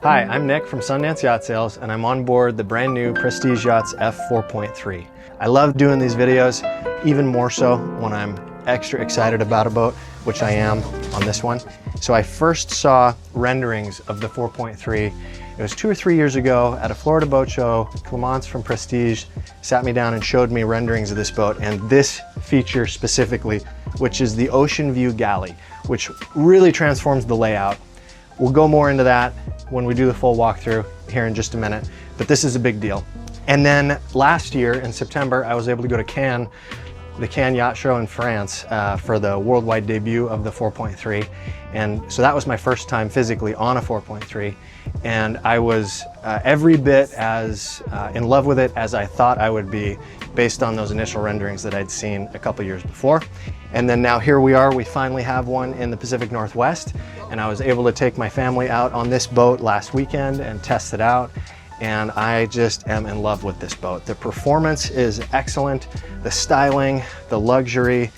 Hi, I'm Nick from Sundance Yacht Sales, and I'm on board the brand new Prestige Yachts F4.3. I love doing these videos, even more so when I'm extra excited about a boat, which I am on this one. So I first saw renderings of the 4.3. It was 2 or 3 years ago at a Florida boat show. Clemence from Prestige sat me down and showed me renderings of this boat, and this feature specifically, which is the ocean view galley, which really transforms the layout. We'll go more into that when we do the full walkthrough here in just a minute, but this is a big deal. And then last year in September, I was able to go to Cannes, the Cannes Yacht Show in France for the worldwide debut of the 4.3. And so that was my first time physically on a 4.3. And I was every bit as in love with it as I thought I would be based on those initial renderings that I'd seen a couple years before. And then now here we are, we finally have one in the Pacific Northwest. And I was able to take my family out on this boat last weekend and test it out. And I just am in love with this boat. The performance is excellent, the styling, the luxury,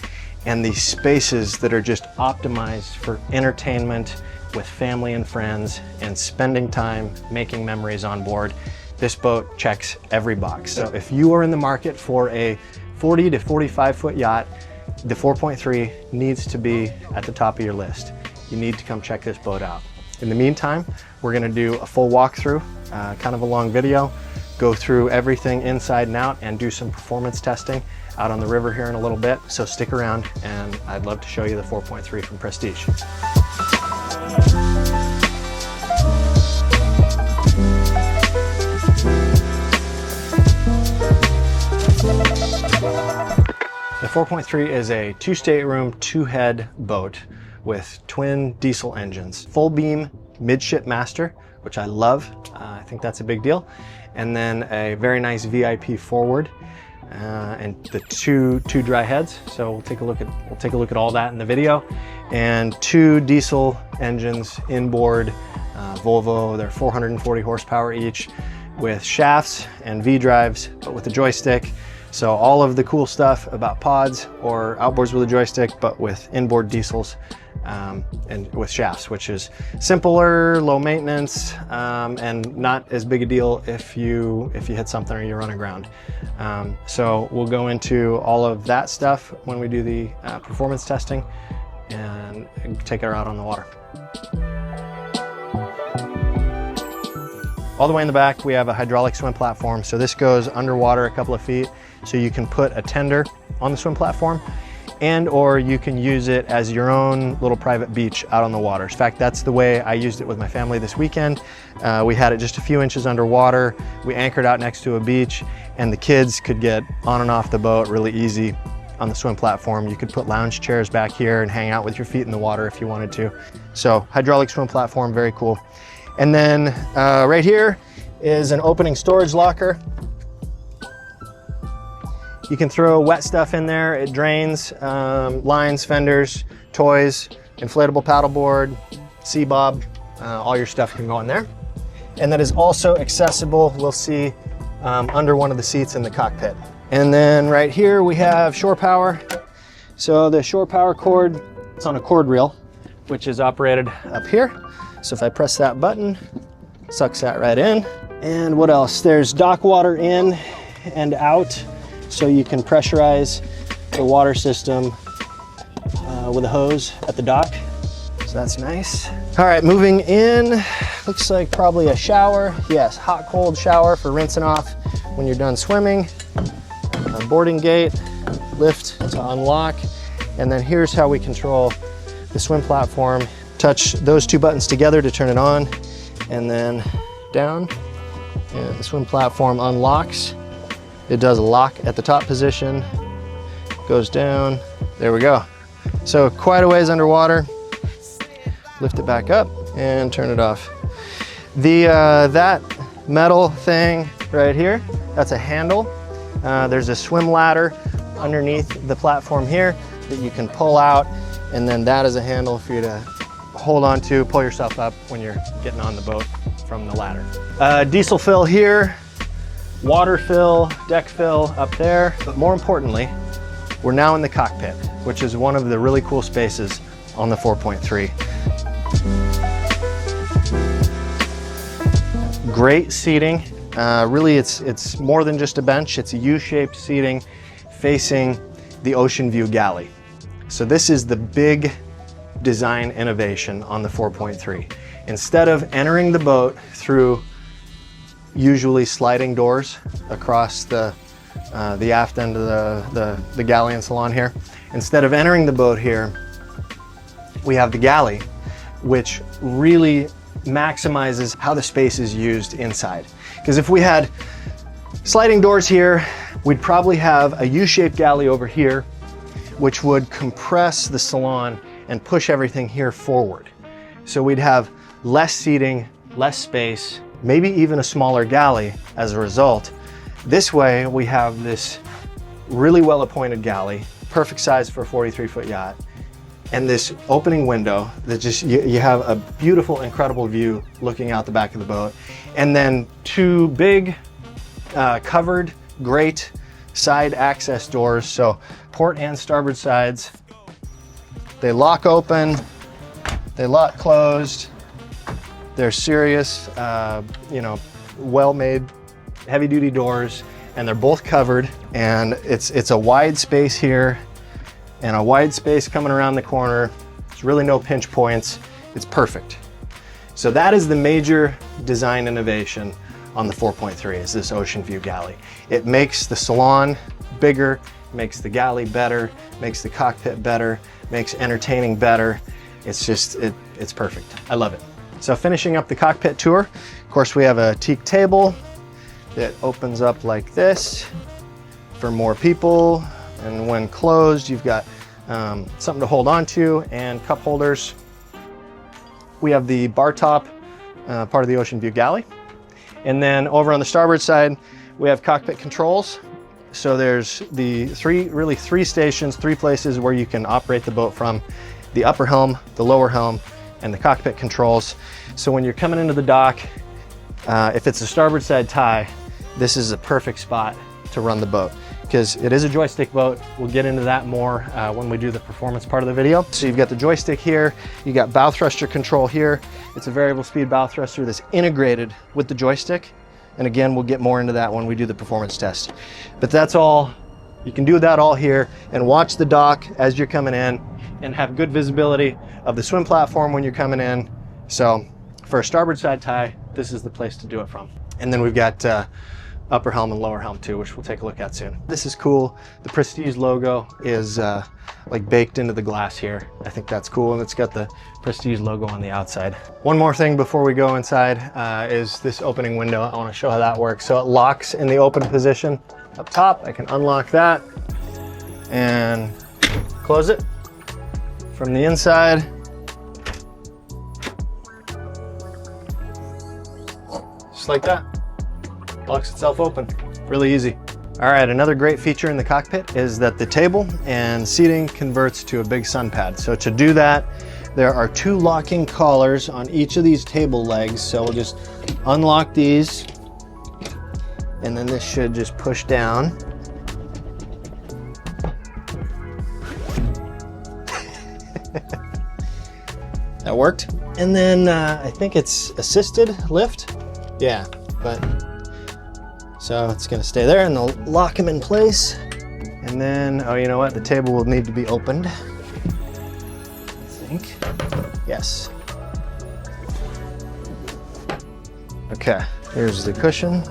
and the spaces that are just optimized for entertainment with family and friends and spending time making memories on board. This boat checks every box. So if you are in the market for a 40 to 45 foot yacht, the 4.3 needs to be at the top of your list. You need to come check this boat out. In the meantime, we're gonna do a full walkthrough, kind of a long video, go through everything inside and out and do some performance testing out on the river here in a little bit. So stick around and I'd love to show you the 4.3 from Prestige. The 4.3 is a 2-stateroom, 2-head boat with twin diesel engines, full beam midship master, which I love. I think that's a big deal. And then a very nice VIP forward and the two dry heads. So we'll take a look at all that in the video. And 2 diesel engines inboard, Volvo. They're 440 horsepower each with shafts and V-drives, but with a joystick. So all of the cool stuff about pods or outboards with a joystick, but with inboard diesels and with shafts, which is simpler, low maintenance, and not as big a deal if you hit something or you run aground. So we'll go into all of that stuff when we do the performance testing and take her out on the water. All the way in the back, we have a hydraulic swim platform. So this goes underwater a couple of feet. So you can put a tender on the swim platform or you can use it as your own little private beach out on the water. In fact, that's the way I used it with my family this weekend. We had it just a few inches underwater. We anchored out next to a beach and the kids could get on and off the boat really easy on the swim platform. You could put lounge chairs back here and hang out with your feet in the water if you wanted to. So hydraulic swim platform, very cool. And then right here is an opening storage locker. You can throw wet stuff in there. It drains, lines, fenders, toys, inflatable paddleboard, sea bob, all your stuff can go in there. And that is also accessible, we'll see, under one of the seats in the cockpit. And then right here we have shore power. So the shore power cord, it's on a cord reel, which is operated up here. So if I press that button, sucks that right in. And what else? There's dock water in and out. So you can pressurize the water system with a hose at the dock. So that's nice. All right, moving in, looks like probably a shower. Yes, hot, cold shower for rinsing off when you're done swimming. A boarding gate, lift to unlock. And then here's how we control the swim platform. Touch those 2 buttons together to turn it on and then down. And the swim platform unlocks. It does a lock at the top position, goes down, there we go. So quite a ways underwater, lift it back up and turn it off. That metal thing right here, that's a handle. There's a swim ladder underneath the platform here that you can pull out, and then that is a handle for you to hold on to, pull yourself up when you're getting on the boat from the ladder. Diesel fill here. Water fill, deck fill up there. But more importantly, we're now in the cockpit, which is one of the really cool spaces on the 4.3. Great seating. Really, it's more than just a bench. It's a U-shaped seating facing the ocean view galley. So this is the big design innovation on the 4.3. Instead of entering the boat through usually sliding doors across the aft end of the galley and salon here, instead of entering the boat here, we have the galley, which really maximizes how the space is used inside. Because if we had sliding doors here, we'd probably have a U-shaped galley over here, which would compress the salon and push everything here forward. So we'd have less seating, less space, maybe even a smaller galley as a result. This way we have this really well appointed galley, perfect size for a 43-foot yacht, and this opening window that just, you have a beautiful, incredible view looking out the back of the boat. And then two big covered, great side access doors. So port and starboard sides. They lock open, they lock closed. They're serious, you know, well-made, heavy-duty doors, and they're both covered. And it's a wide space here and a wide space coming around the corner. There's really no pinch points. It's perfect. So that is the major design innovation on the 4.3, is this ocean view galley. It makes the salon bigger, makes the galley better, makes the cockpit better, makes entertaining better. It's just, it's perfect. I love it. So finishing up the cockpit tour, of course we have a teak table that opens up like this for more people. And when closed, you've got something to hold on to and cup holders. We have the bar top, part of the ocean view galley. And then over on the starboard side, we have cockpit controls. So there's the three stations, 3 places where you can operate the boat from: the upper helm, the lower helm, and the cockpit controls. So when you're coming into the dock, if it's a starboard side tie, this is a perfect spot to run the boat, because it is a joystick boat. We'll get into that more when we do the performance part of the video. So you've got the joystick here, you got bow thruster control here. It's a variable speed bow thruster that's integrated with the joystick. And again, we'll get more into that when we do the performance test. But that's all, you can do that all here and watch the dock as you're coming in and have good visibility of the swim platform when you're coming in. So for a starboard side tie, this is the place to do it from. And then we've got upper helm and lower helm too, which we'll take a look at soon. This is cool. The Prestige logo is like baked into the glass here. I think that's cool, and it's got the Prestige logo on the outside. One more thing before we go inside is this opening window. I want to show how that works. So it locks in the open position up top. I can unlock that and close it from the inside. Just like that. Locks itself open. Really easy. All right, another great feature in the cockpit is that the table and seating converts to a big sun pad. So to do that, there are 2 locking collars on each of these table legs. So we'll just unlock these, and then this should just push down. That worked. And then I think it's assisted lift. Yeah, but so it's gonna stay there and they'll lock them in place. And then, oh, you know what? The table will need to be opened, I think. Yes. Okay, here's the cushion.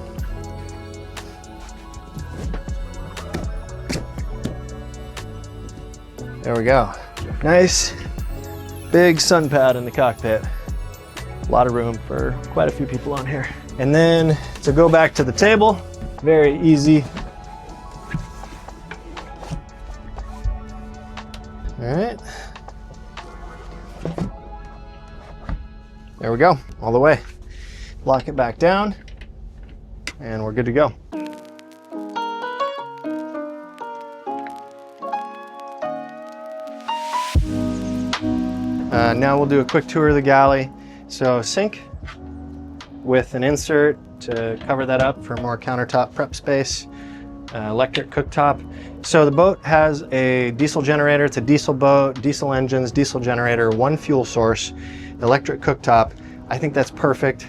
There we go. Nice big sun pad in the cockpit. A lot of room for quite a few people on here. And then to go back to the table, very easy. All right. There we go, all the way. Lock it back down and we're good to go. Now we'll do a quick tour of the galley. So sink with an insert to cover that up for more countertop prep space, electric cooktop. So the boat has a diesel generator. It's a diesel boat, diesel engines, diesel generator, 1 fuel source, electric cooktop. I think that's perfect.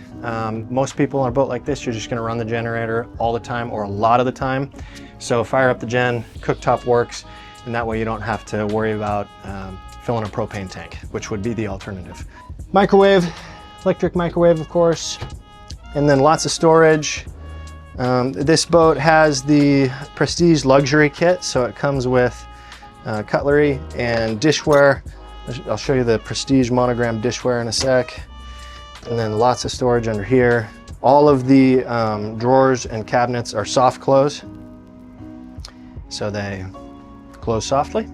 Most people on a boat like this, you're just gonna run the generator all the time or a lot of the time. So fire up the gen, cooktop works, and that way you don't have to worry about filling a propane tank, which would be the alternative. Microwave, electric microwave, of course, and then lots of storage. This boat has the Prestige luxury kit, so it comes with cutlery and dishware. I'll show you the Prestige monogram dishware in a sec. And then lots of storage under here. All of the drawers and cabinets are soft close, so they close softly.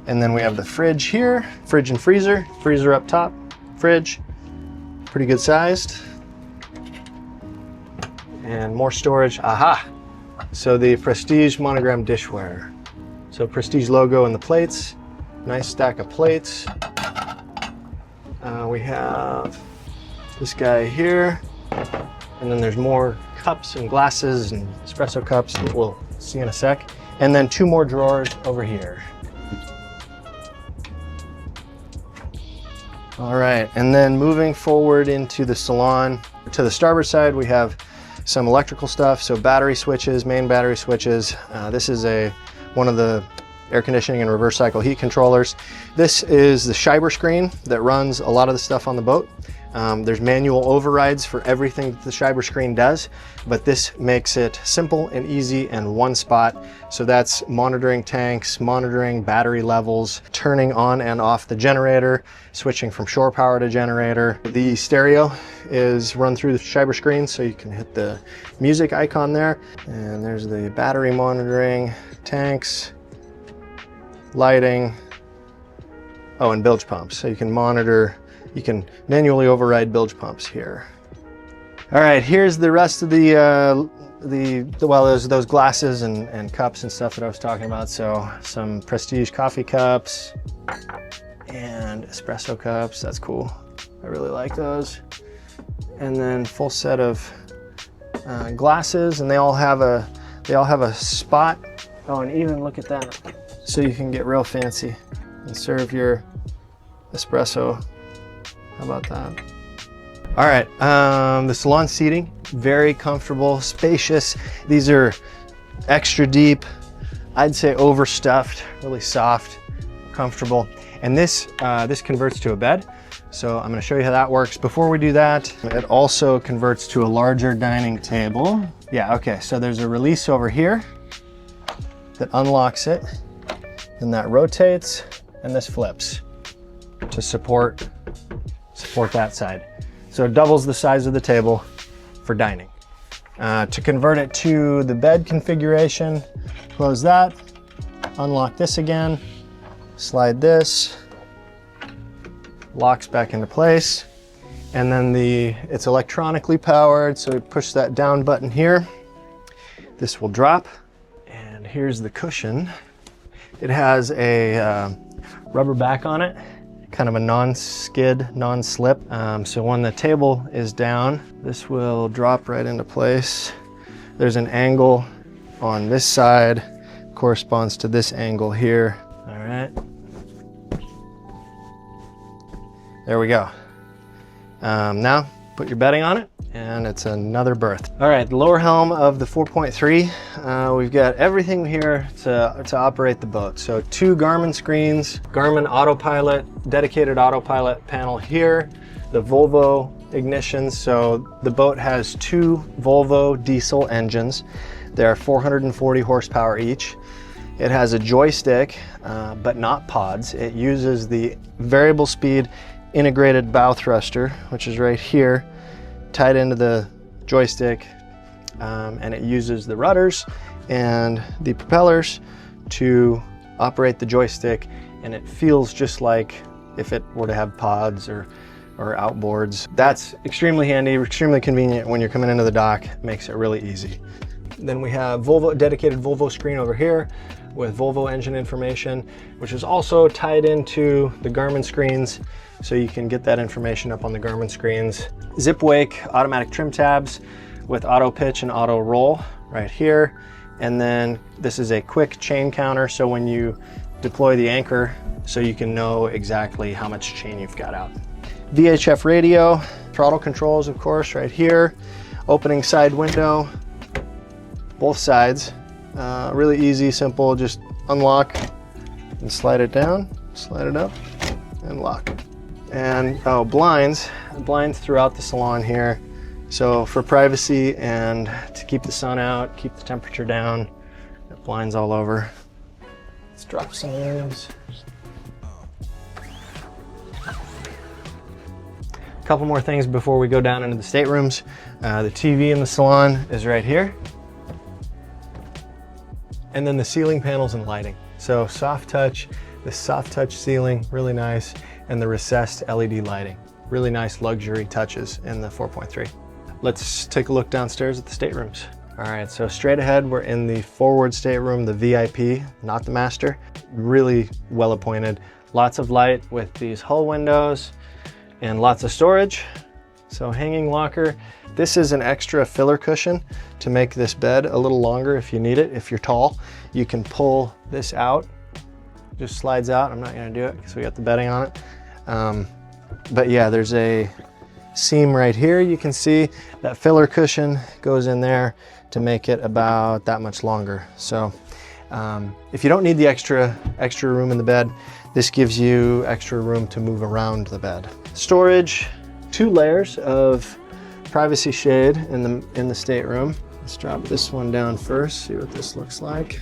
And then we have the fridge here, fridge and freezer. Freezer up top, fridge, pretty good sized. And more storage, aha! So the Prestige monogram dishware. So Prestige logo in the plates, nice stack of plates. We have this guy here, and then there's more cups and glasses and espresso cups that we'll see in a sec. And then 2 more drawers over here. All right, and then moving forward into the salon, to the starboard side, we have some electrical stuff. So battery switches, main battery switches. This is one of the air conditioning and reverse cycle heat controllers. This is the Scheiber screen that runs a lot of the stuff on the boat. There's manual overrides for everything that the Scheiber screen does, but this makes it simple and easy in one spot. So that's monitoring tanks, monitoring battery levels, turning on and off the generator, switching from shore power to generator. The stereo is run through the Scheiber screen, so you can hit the music icon there. And there's the battery monitoring, tanks, lighting, oh, and bilge pumps. So you can monitor, you can manually override bilge pumps here. All right, here's the rest of well, there's those glasses and cups and stuff that I was talking about. So some Prestige coffee cups and espresso cups. That's cool. I really like those. And then full set of glasses, and they all have a spot. Oh, and even look at that. So you can get real fancy and serve your espresso. How about that? All right, the salon seating, very comfortable, spacious. These are extra deep, I'd say overstuffed, really soft, comfortable. And this converts to a bed. So I'm gonna show you how that works. Before we do that, it also converts to a larger dining table. Yeah, okay, so there's a release over here that unlocks it, and that rotates, and this flips to support that side. So it doubles the size of the table for dining. To convert it to the bed configuration, close that, unlock this again, slide this, locks back into place, and then it's electronically powered, so we push that down button here. This will drop, and here's the cushion. It has a rubber back on it, kind of a non-skid, non-slip. So when the table is down, this will drop right into place. There's an angle on this side, corresponds to this angle here. All right. There we go. Now put your bedding on it, and it's another berth. All right, the lower helm of the 4.3. We've got everything here to operate the boat. So 2 Garmin screens, Garmin autopilot, dedicated autopilot panel here, the Volvo ignitions. So the boat has 2 Volvo diesel engines. They're 440 horsepower each. It has a joystick, but not pods. It uses the variable speed integrated bow thruster, which is right here, tied into the joystick, and it uses the rudders and the propellers to operate the joystick, and it feels just like if it were to have pods or outboards. That's extremely handy, extremely convenient when you're coming into the dock. Makes it really easy. Then we have dedicated Volvo screen over here with Volvo engine information, which is also tied into the Garmin screens, so you can get that information up on the Garmin screens. Zip wake automatic trim tabs with auto pitch and auto roll right here. And then this is a quick chain counter, so when you deploy the anchor, so you can know exactly how much chain you've got out. VHF radio, throttle controls, of course, right here. Opening side window, both sides. Really easy, simple, just unlock and slide it down, slide it up, and lock. And blinds throughout the salon here. So for privacy and to keep the sun out, keep the temperature down, blinds all over. Let's drop some of those. A couple more things before we go down into the staterooms. The TV in the salon is right here. And then the ceiling panels and lighting. So soft touch, the soft touch ceiling, really nice, and the recessed LED lighting. Really nice luxury touches in the 4.3. Let's take a look downstairs at the staterooms. All right, so straight ahead, we're in the forward stateroom, the VIP, not the master. Really well appointed. Lots of light with these hull windows and lots of storage. So hanging locker. This is an extra filler cushion to make this bed a little longer if you need it. If you're tall, you can pull this out. Just slides out. I'm not gonna do it because we got the bedding on it. But yeah, there's a seam right here. You can see that filler cushion goes in there to make it about that much longer. So if you don't need the extra room in the bed, this gives you extra room to move around the bed. Storage, 2 layers of privacy shade in the stateroom. Let's drop this one down first, see what this looks like.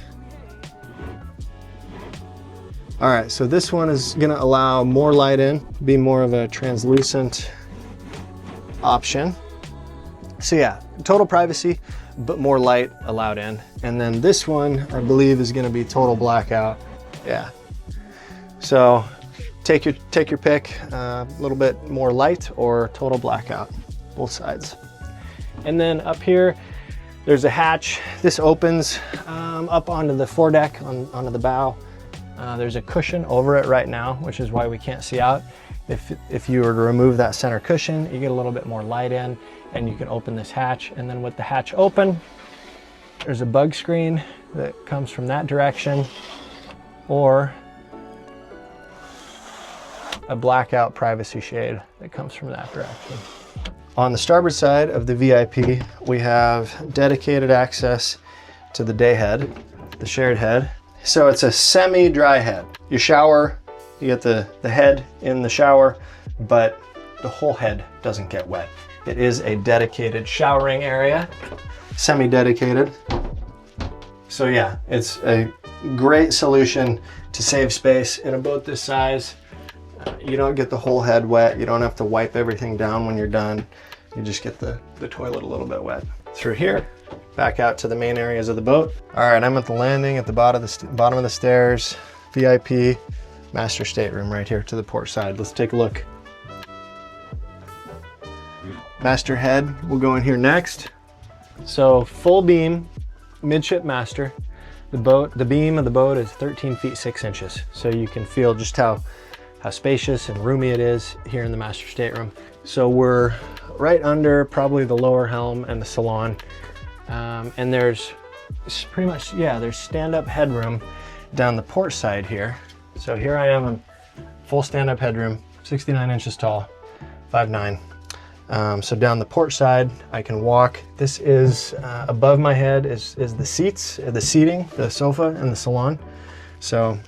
All right, so this one is gonna allow more light in, be more of a translucent option. So yeah, total privacy, but more light allowed in. And then this one, I believe, is gonna be total blackout. Yeah. So take your pick, a little bit more light or total blackout, both sides. And then up here, there's a hatch. This opens up onto the foredeck, onto the bow. There's a cushion over it right now, which is why we can't see out. If you were to remove that center cushion, you get a little bit more light in, and you can open this hatch. And then with the hatch open, there's a bug screen that comes from that direction, or a blackout privacy shade that comes from that direction. On the starboard side of the VIP, we have dedicated access to the day head, the shared head. So it's a semi-dry head. You shower, you get the head in the shower, but the whole head doesn't get wet. It is a dedicated showering area, semi-dedicated. So yeah, it's a great solution to save space in a boat this size. You don't get the whole head wet. You don't have to wipe everything down when you're done. You just get the toilet a little bit wet. Through here, back out to the main areas of the boat. All right, I'm at the landing at the bottom of the stairs, VIP, master stateroom right here to the port side. Let's take a look. Master head will go in here next. So full beam, midship master. The beam of the boat is 13 feet 6 inches. So you can feel just how spacious and roomy it is here in the master stateroom. So we're right under probably the lower helm and the salon. And there's pretty much, yeah, there's stand-up headroom down the port side here. So here I am in full stand-up headroom, 69 inches tall, 5'9". So down the port side, I can walk. This is, above my head is the seats, the seating, the sofa and the salon. So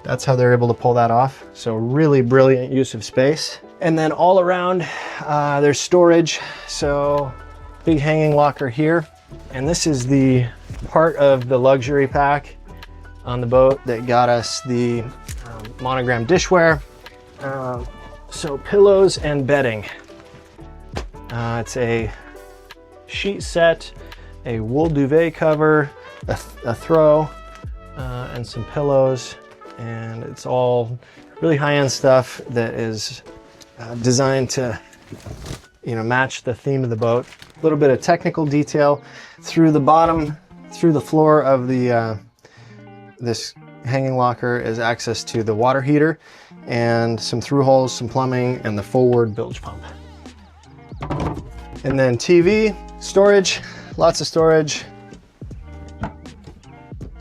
that's how they're able to pull that off. So really brilliant use of space. And then all around, there's storage. So big hanging locker here. And this is the part of the luxury pack on the boat that got us the monogram dishware. So pillows and bedding. It's a sheet set, a wool duvet cover, a throw, and some pillows. And it's all really high-end stuff that is designed to, you know, match the theme of the boat. A little bit of technical detail through the bottom, through the floor of the this hanging locker is access to the water heater and some through holes, some plumbing, and the forward bilge pump. And then TV, storage, lots of storage.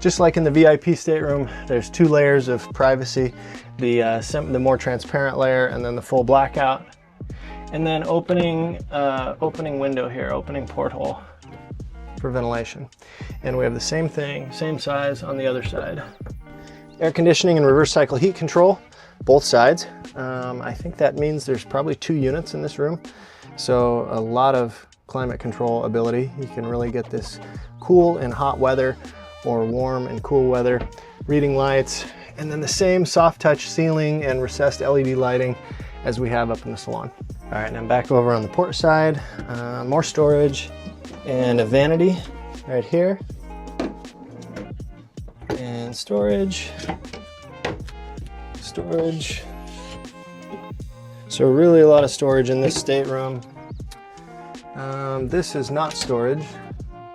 Just like in the VIP stateroom, there's 2 layers of privacy, the more transparent layer and then the full blackout. And then opening window here, opening porthole for ventilation. And we have the same thing, same size on the other side. Air conditioning and reverse cycle heat control, both sides. I think that means there's probably 2 units in this room. So a lot of climate control ability. You can really get this cool in hot weather or warm and cool weather. Reading lights, and then the same soft touch ceiling and recessed LED lighting as we have up in the salon. All right, now back over on the port side, more storage and a vanity right here. And storage. So really a lot of storage in this stateroom. This is not storage.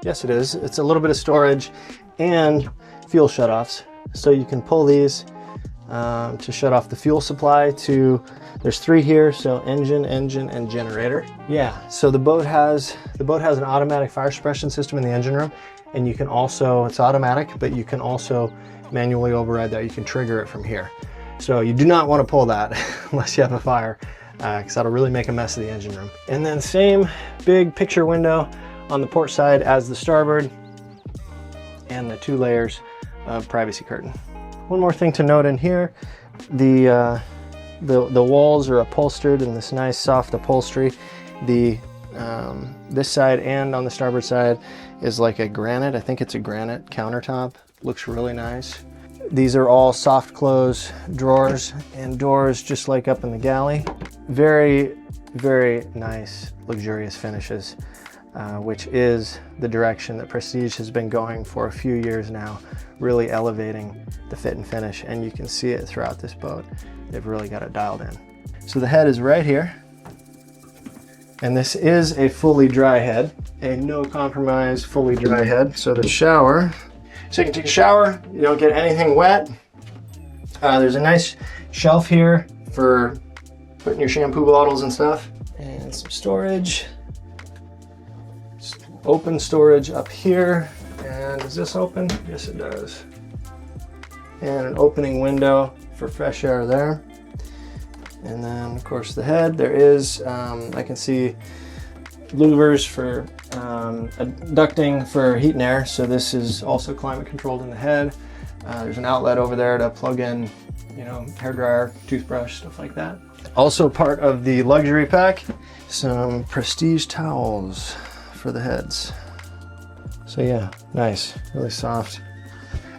Yes, it is. It's a little bit of storage and fuel shutoffs. So you can pull these to shut off the fuel supply to, there's 3 here, so engine, and generator. Yeah, so the boat has an automatic fire suppression system in the engine room, and you can also, it's automatic, but you can also manually override that. You can trigger it from here. So you do not want to pull that unless you have a fire, because that'll really make a mess of the engine room. And then same big picture window on the port side as the starboard, and the 2 layers of privacy curtain. One more thing to note in here, the walls are upholstered in this nice soft upholstery. This side and on the starboard side is like a granite, I think it's a granite countertop. Looks really nice. These are all soft close drawers and doors, just like up in the galley. Very, very nice, luxurious finishes, which is the direction that Prestige has been going for a few years now, really elevating the fit and finish, and you can see it throughout this boat. They've really got it dialed in. So the head is right here, and this is a fully dry head, a no compromise fully dry head. So the shower, so you can take a shower, you don't get anything wet. There's a nice shelf here for putting your shampoo bottles and stuff, and some storage. Open storage up here, and does this open? Yes, it does. And an opening window for fresh air there. And then of course the head, there is, I can see louvers for ducting for heat and air. So this is also climate controlled in the head. There's an outlet over there to plug in, you know, hair dryer, toothbrush, stuff like that. Also part of the luxury pack, some Prestige towels for the heads. So yeah, nice, really soft.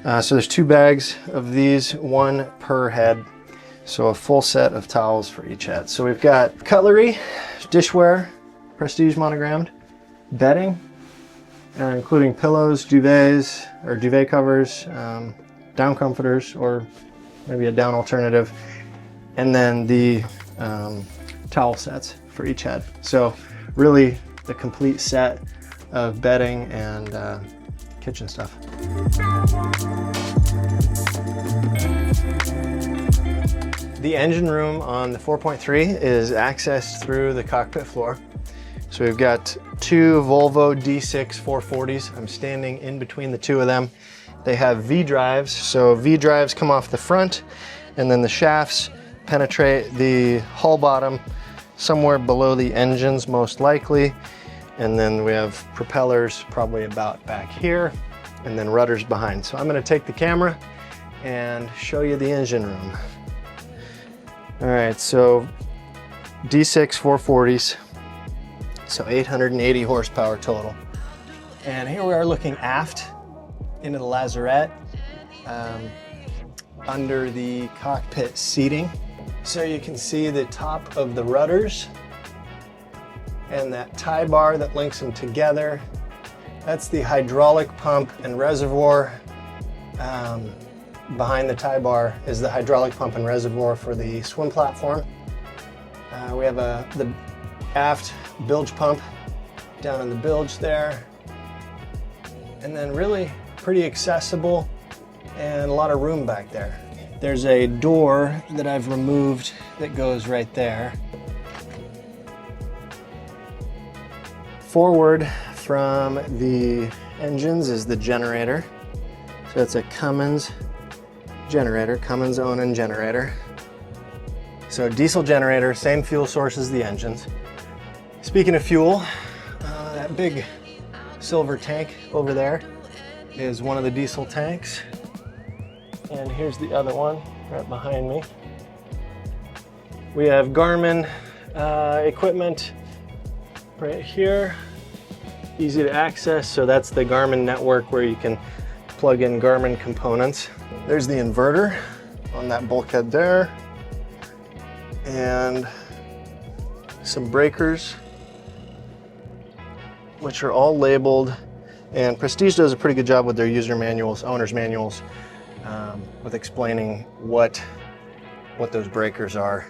So there's 2 bags of these, 1 per head. So a full set of towels for each head. So we've got cutlery, dishware, Prestige monogrammed, bedding, including pillows, duvets, or duvet covers, down comforters, or maybe a down alternative, and then the towel sets for each head. So really the complete set of bedding and kitchen stuff. The engine room on the 4.3 is accessed through the cockpit floor. So we've got 2 Volvo D6 440s. I'm standing in between the 2 of them. They have V-drives, so V-drives come off the front, and then the shafts penetrate the hull bottom somewhere below the engines most likely. And then we have propellers probably about back here, and then rudders behind. So I'm gonna take the camera and show you the engine room. All right, so D6 440s, so 880 horsepower total. And here we are looking aft into the lazarette, under the cockpit seating. So you can see the top of the rudders and that tie bar that links them together. That's the hydraulic pump and reservoir. Behind the tie bar is the hydraulic pump and reservoir for the swim platform. We have the aft bilge pump down in the bilge there. And then really pretty accessible and a lot of room back there. There's a door that I've removed that goes right there. Forward from the engines is the generator. So it's a Cummins generator, Cummins Onan generator. So diesel generator, same fuel source as the engines. Speaking of fuel, that big silver tank over there is one of the diesel tanks. And here's the other one right behind me. We have Garmin equipment right here, easy to access. So that's the Garmin network where you can plug in Garmin components. There's the inverter on that bulkhead there, and some breakers, which are all labeled. And Prestige does a pretty good job with their user manuals, owner's manuals, with explaining what those breakers are,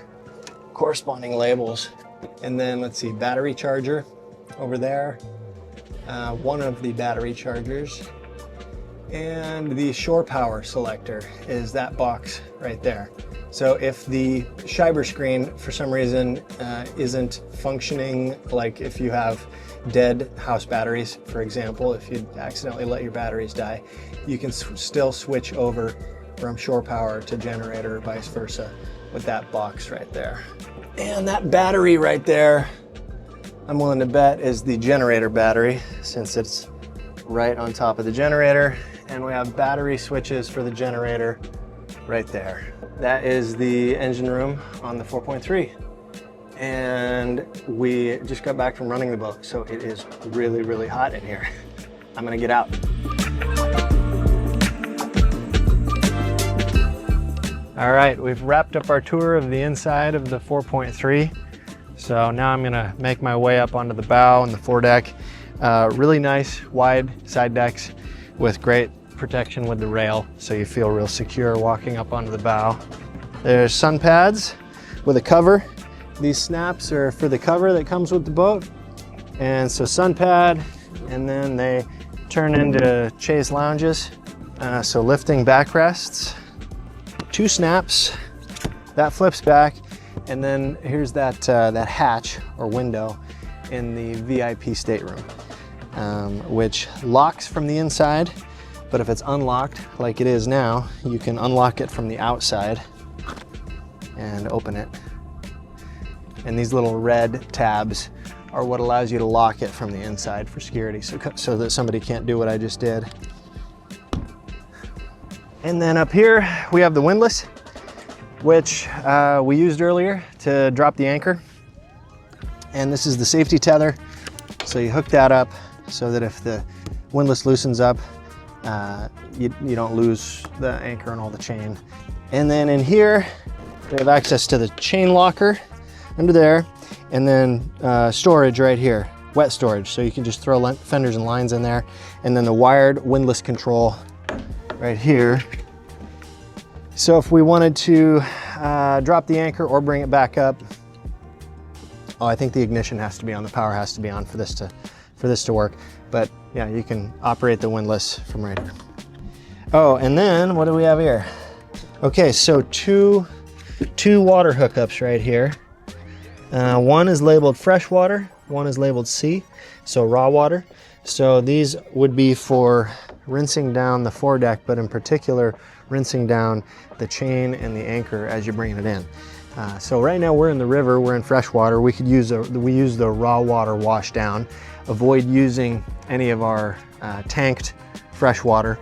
corresponding labels. And then let's see, battery charger over there, one of the battery chargers, and the shore power selector is that box right there. So if the Scheiber screen for some reason isn't functioning, like if you have dead house batteries, for example, if you accidentally let your batteries die, you can still switch over from shore power to generator or vice versa with that box right there. And that battery right there, I'm willing to bet is the generator battery, since it's right on top of the generator. And we have battery switches for the generator right there. That is the engine room on the 4.3. And we just got back from running the boat, so it is really, really hot in here. I'm gonna get out. All right, we've wrapped up our tour of the inside of the 4.3. So now I'm gonna make my way up onto the bow and the foredeck. Really nice wide side decks with great protection with the rail, so you feel real secure walking up onto the bow. There's sun pads with a cover. These snaps are for the cover that comes with the boat. And so sun pad, and then they turn into chaise lounges. So lifting backrests, 2 snaps, that flips back, and then here's that hatch or window in the VIP stateroom, which locks from the inside, but if it's unlocked like it is now, you can unlock it from the outside and open it. And these little red tabs are what allows you to lock it from the inside for security, so that somebody can't do what I just did. And then up here, we have the windlass, which we used earlier to drop the anchor. And this is the safety tether. So you hook that up so that if the windlass loosens up, you don't lose the anchor and all the chain. And then in here, we have access to the chain locker under there, and then storage right here, wet storage. So you can just throw fenders and lines in there. And then the wired windlass control right here. So if we wanted to drop the anchor or bring it back up, I think the ignition has to be on, the power has to be on for this to work. But yeah, you can operate the windlass from right here. Oh, and then what do we have here? Okay, so two water hookups right here. One is labeled fresh water, one is labeled sea, so raw water. So these would be for rinsing down the foredeck, but in particular, rinsing down the chain and the anchor as you're bringing it in. So right now we're in the river, we're in fresh water. We use the raw water wash down. Avoid using any of our tanked fresh water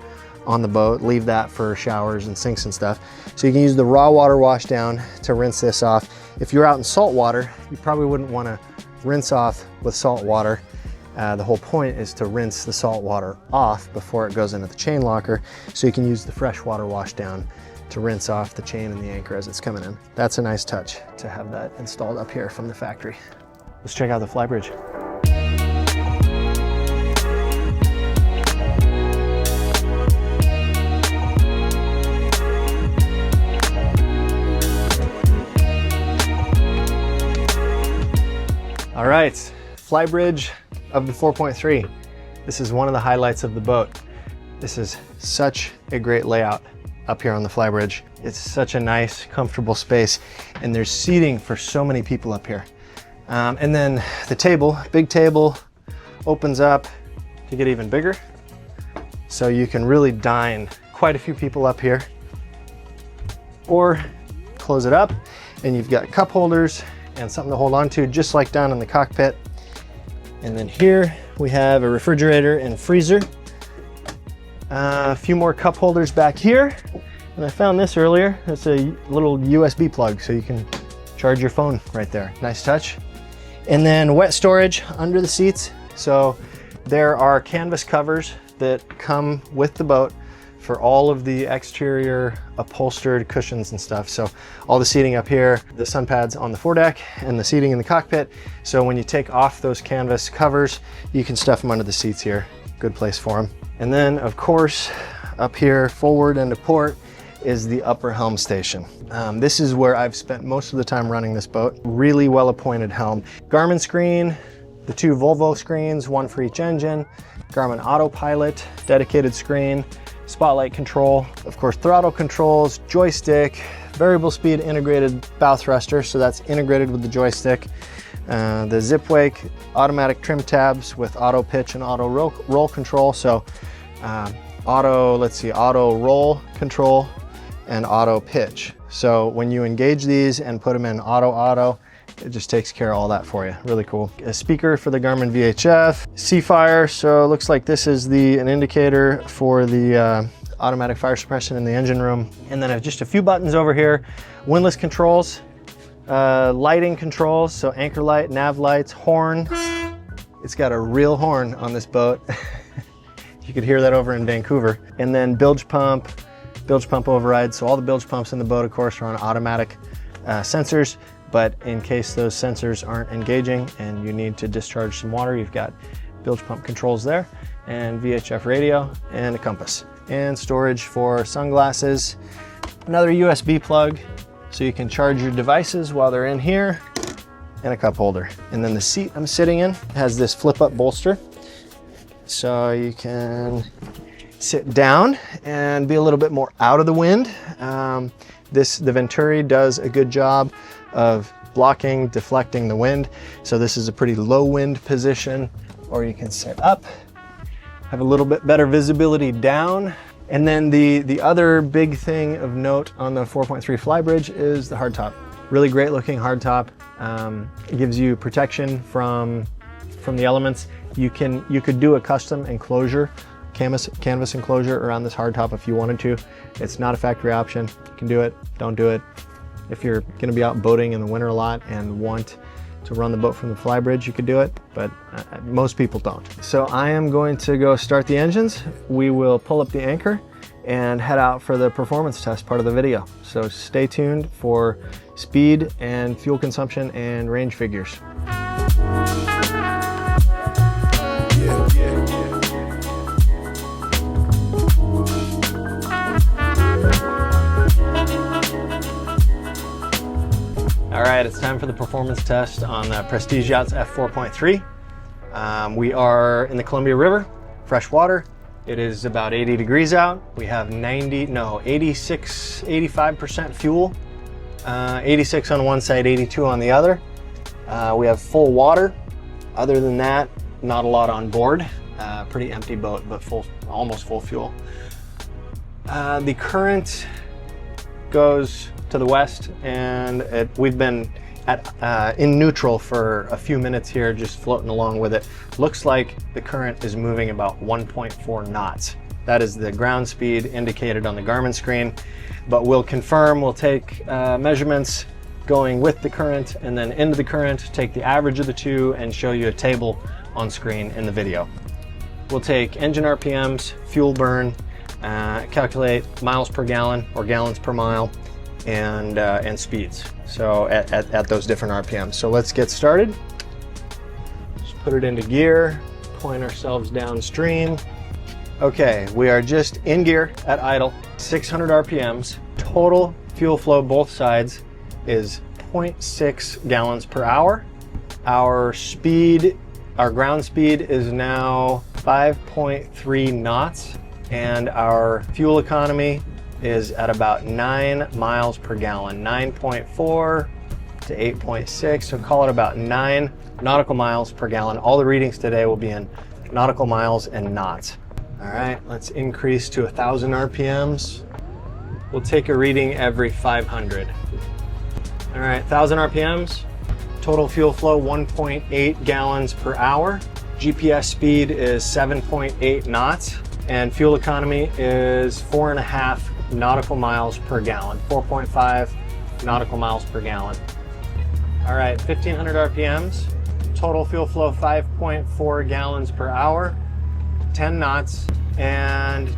on the boat. Leave that for showers and sinks and stuff. So you can use the raw water wash down to rinse this off. If you're out in salt water, you probably wouldn't want to rinse off with salt water. The whole point is to rinse the salt water off before it goes into the chain locker, so you can use the fresh water wash down to rinse off the chain and the anchor as it's coming in. That's a nice touch to have that installed up here from the factory. Let's check out the Flybridge. All right, Flybridge of the 4.3. This is one of the highlights of the boat. This is such a great layout up here on the Flybridge. It's such a nice, comfortable space, and there's seating for so many people up here. And then the table, big table, opens up to get even bigger. So you can really dine quite a few people up here. Or close it up, and you've got cup holders and something to hold on to, just like down in the cockpit. And then here we have a refrigerator and freezer. A few more cup holders back here. And I found this earlier. It's a little USB plug, so you can charge your phone right there. Nice touch. And then wet storage under the seats. So there are canvas covers that come with the boat for all of the exterior upholstered cushions and stuff. So all the seating up here, the sun pads on the foredeck, and the seating in the cockpit. So when you take off those canvas covers, you can stuff them under the seats here. Good place for them. And then of course, up here forward and to port is the upper helm station. This is where I've spent most of the time running this boat. Really well appointed helm. Garmin screen, the 2 Volvo screens, 1 for each engine, Garmin autopilot, dedicated screen, spotlight control, of course throttle controls, joystick, variable speed integrated bow thruster, so that's integrated with the joystick, the zip wake, automatic trim tabs with auto pitch and auto roll control, so auto roll control and auto pitch. So when you engage these and put them in auto, it just takes care of all that for you. Really cool. A speaker for the Garmin VHF, C-Fire. So it looks like this is an indicator for the automatic fire suppression in the engine room. And then just a few buttons over here. Windlass controls, lighting controls. So anchor light, nav lights, horn. It's got a real horn on this boat. You could hear that over in Vancouver. And then bilge pump override. So all the bilge pumps in the boat, of course, are on automatic sensors. But in case those sensors aren't engaging and you need to discharge some water, you've got bilge pump controls there, and VHF radio and a compass. And storage for sunglasses. Another USB plug so you can charge your devices while they're in here, and a cup holder. And then the seat I'm sitting in has this flip up bolster. So you can sit down and be a little bit more out of the wind. The Venturi does a good job of blocking, deflecting the wind. So this is a pretty low wind position, or you can sit up, have a little bit better visibility down. And then the other big thing of note on the 4.3 Flybridge is the hardtop. Really great looking hardtop. It gives you protection from the elements. You could do a custom enclosure, canvas enclosure around this hardtop if you wanted to. It's not a factory option. You can do it, don't do it. If you're gonna be out boating in the winter a lot and want to run the boat from the Flybridge, you could do it, but most people don't. So I am going to go start the engines. We will pull up the anchor and head out for the performance test part of the video. So stay tuned for speed and fuel consumption and range figures. All right, it's time for the performance test on the Prestige Yachts F4.3. We are in the Columbia River, fresh water. It is about 80 degrees out. We have 85% fuel. 86 on one side, 82 on the other. We have full water. Other than that, not a lot on board. Pretty empty boat, but almost full fuel. The current goes to the west, and we've been in neutral for a few minutes here, just floating along with it. Looks like the current is moving about 1.4 knots. That is the ground speed indicated on the Garmin screen, but we'll confirm. We'll take measurements going with the current and then into the current, take the average of the two, and show you a table on screen in the video. We'll take engine RPMs, fuel burn, calculate miles per gallon or gallons per mile, and speeds, so at those different RPMs. So let's get started. Just put it into gear, point ourselves downstream. Okay, we are just in gear at idle, 600 RPMs. Total fuel flow both sides is 0.6 gallons per hour. Our ground speed is now 5.3 knots, and our fuel economy is at about 9 miles per gallon, 9.4 to 8.6, so call it about 9 nautical miles per gallon. All the readings today will be in nautical miles and knots. All right, let's increase to 1,000 RPMs. We'll take a reading every 500. All right, 1,000 RPMs, Total fuel flow 1.8 gallons per hour. GPS speed is 7.8 knots. And fuel economy is 4.5 nautical miles per gallon. 4.5 nautical miles per gallon. All right, 1500 RPMs. Total fuel flow 5.4 gallons per hour. 10 knots. And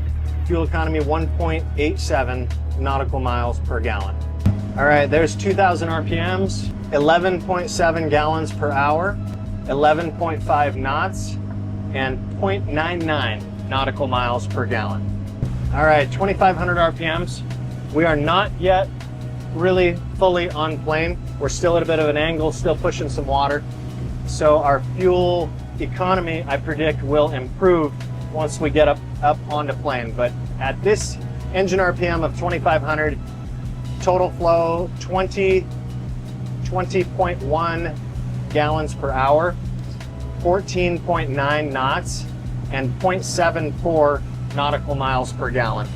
fuel economy 1.87 nautical miles per gallon. All right, there's 2000 RPMs, 11.7 gallons per hour, 11.5 knots, and 0.99 nautical miles per gallon. All right, 2500 RPMs. We are not yet really fully on plane. We're still at a bit of an angle, still pushing some water. So our fuel economy, I predict, will improve once we get up onto plane. But at this engine RPM of 2500, total flow 20.1 gallons per hour, 14.9 knots, and 0.74 nautical miles per gallon.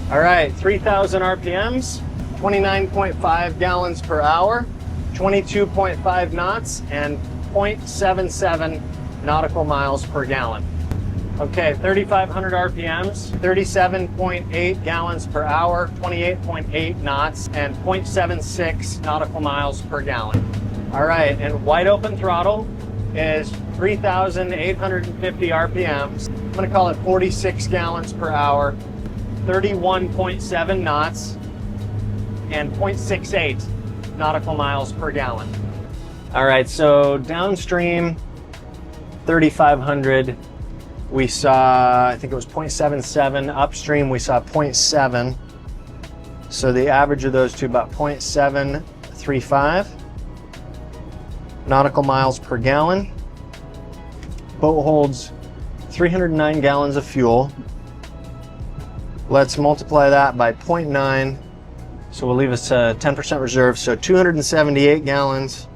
All right, 3000 RPMs, 29.5 gallons per hour, 22.5 knots, and 0.77 nautical miles per gallon. Okay, 3,500 RPMs, 37.8 gallons per hour, 28.8 knots, and 0.76 nautical miles per gallon. All right, and wide open throttle is 3,850 RPMs. I'm gonna call it 46 gallons per hour, 31.7 knots, and 0.68 nautical miles per gallon. All right, so downstream, 3,500, we saw, I think it was 0.77. Upstream, we saw 0.7. So the average of those two, about 0.735 nautical miles per gallon. Boat holds 309 gallons of fuel. Let's multiply that by 0.9. So we'll leave us a 10% reserve. So 278 gallons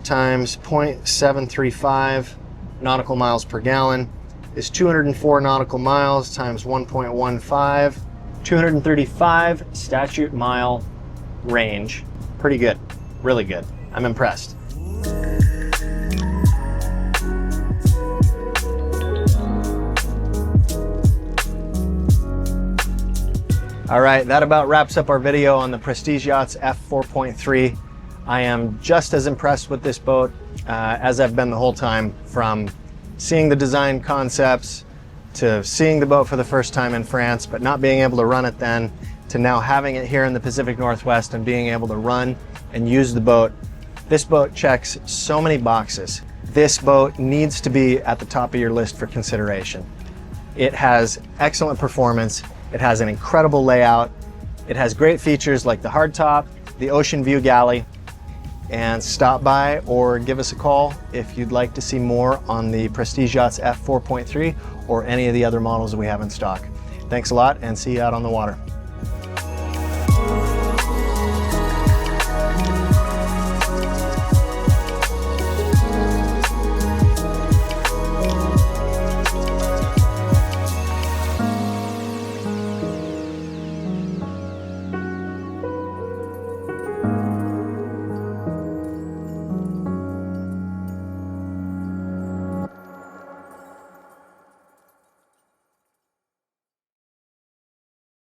times 0.735 nautical miles per gallon is 204 nautical miles times 1.15, 235 statute mile range. Pretty good, really good. I'm impressed. All right, that about wraps up our video on the Prestige Yachts F4.3. I am just as impressed with this boat as I've been the whole time, from seeing the design concepts to seeing the boat for the first time in France, but not being able to run it then, to now having it here in the Pacific Northwest and being able to run and use the boat. This boat checks so many boxes. This boat needs to be at the top of your list for consideration. It has excellent performance. It has an incredible layout. It has great features like the hardtop, the ocean view galley, and stop by or give us a call if you'd like to see more on the Prestige Yachts F4.3 or any of the other models that we have in stock. Thanks a lot, and see you out on the water.